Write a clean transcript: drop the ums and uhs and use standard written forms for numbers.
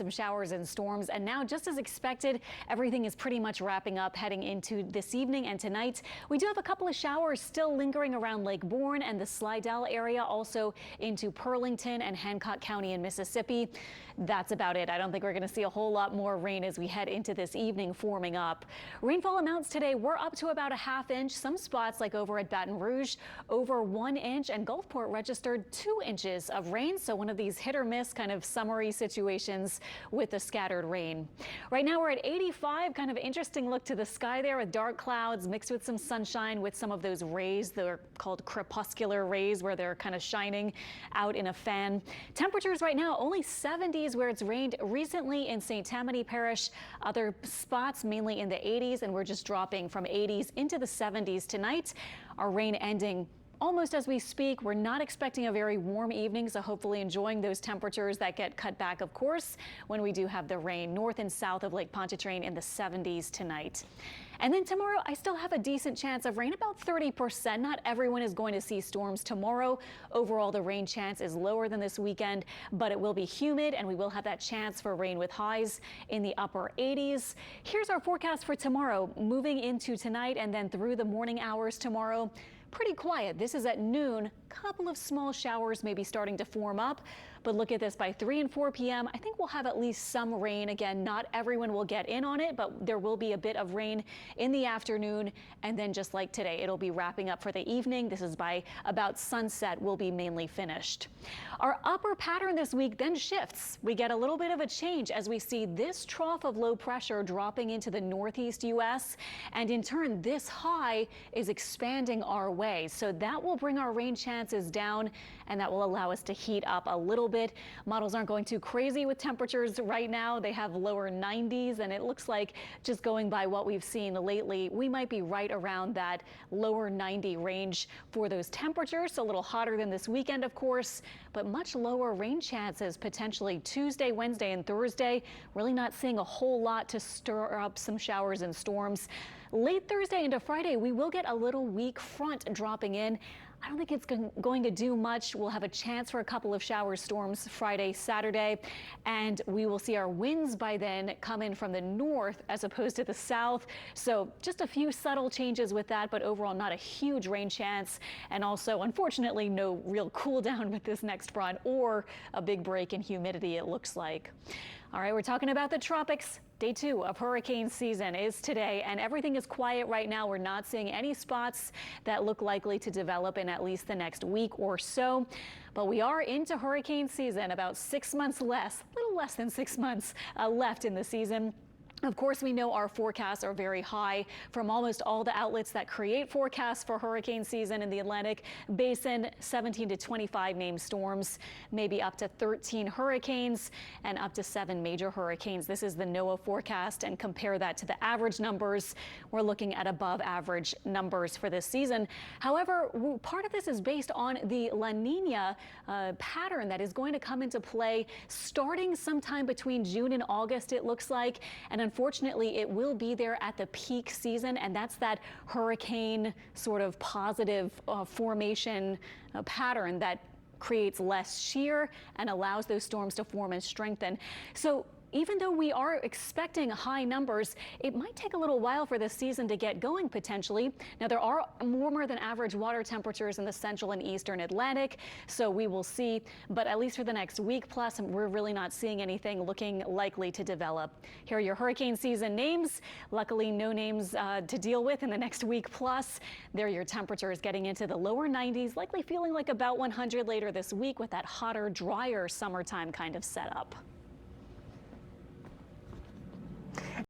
Some showers and storms, and now, just as expected, everything is pretty much wrapping up heading into this evening and tonight. We do have a couple of showers still lingering around Lake Borgne and the Slidell area, also into Burlington and Hancock County in Mississippi. That's about it. I don't think we're going to see a whole lot more rain as we head into this evening forming up. Rainfall amounts today were up to about a ½ inch. Some spots like over at Baton Rouge over 1 inch, and Gulfport registered 2 inches of rain. So one of these hit or miss kind of summery situations with the scattered rain. Right now we're at 85. Kind of interesting look to the sky there with dark clouds mixed with some sunshine with some of those rays. They're called crepuscular rays, where they're kind of shining out in a fan. Temperatures right now only 70s where it's rained recently in St. Tammany Parish. Other spots mainly in the 80s, and we're just dropping from 80s into the 70s tonight. Our rain ending almost as we speak. We're not expecting a very warm evening, so hopefully enjoying those temperatures that get cut back, of course, when we do have the rain north and south of Lake Pontchartrain in the 70s tonight. And then tomorrow, I still have a decent chance of rain, about 30%. Not everyone is going to see storms tomorrow. Overall, the rain chance is lower than this weekend, but it will be humid, and we will have that chance for rain with highs in the upper 80s. Here's our forecast for tomorrow, moving into tonight and then through the morning hours tomorrow. Pretty quiet. This is at noon. Couple of small showers maybe starting to form up, but look at this, by 3 and 4 p.m. I think we'll have at least some rain. Again, not everyone will get in on it, but there will be a bit of rain in the afternoon, and then just like today, it'll be wrapping up for the evening. This is by about sunset will be mainly finished. Our upper pattern this week then shifts. We get a little bit of a change as we see this trough of low pressure dropping into the northeast U.S., and in turn this high is expanding our way. So that will bring our rain chances down, and that will allow us to heat up a little bit. Models aren't going too crazy with temperatures right now. They have lower 90s, and it looks like, just going by what we've seen lately, we might be right around that lower 90 range for those temperatures. A little hotter than this weekend, of course, but much lower rain chances potentially Tuesday, Wednesday, and Thursday. Really not seeing a whole lot to stir up some showers and storms. Late Thursday into Friday, we will get a little weak front dropping in. I don't think it's going to do much. We'll have a chance for a couple of shower storms Friday, Saturday, and we will see our winds by then come in from the north as opposed to the south. So just a few subtle changes with that, but overall not a huge rain chance. And also, unfortunately, no real cool down with this next front or a big break in humidity, it looks like. All right, we're talking about the tropics. Day 2 of hurricane season is today, and everything is quiet right now. We're not seeing any spots that look likely to develop in at least the next week or so. But we are into hurricane season, about 6 months less, a little less than 6 months left in the season. Of course, we know our forecasts are very high from almost all the outlets that create forecasts for hurricane season in the Atlantic Basin. 17 to 25 named storms, maybe up to 13 hurricanes, and up to 7 major hurricanes. This is the NOAA forecast, and compare that to the average numbers. We're looking at above average numbers for this season. However, part of this is based on the La Nina pattern that is going to come into play starting sometime between June and August, it looks like. And unfortunately, it will be there at the peak season, and that's that hurricane sort of positive formation pattern that creates less shear and allows those storms to form and strengthen. So even though we are expecting high numbers, it might take a little while for this season to get going potentially. Now, there are warmer than average water temperatures in the central and eastern Atlantic, so we will see. But at least for the next week plus, we're really not seeing anything looking likely to develop. Here are your hurricane season names. Luckily, no names to deal with in the next week plus. There are your temperatures getting into the lower 90s, likely feeling like about 100 later this week with that hotter, drier summertime kind of setup.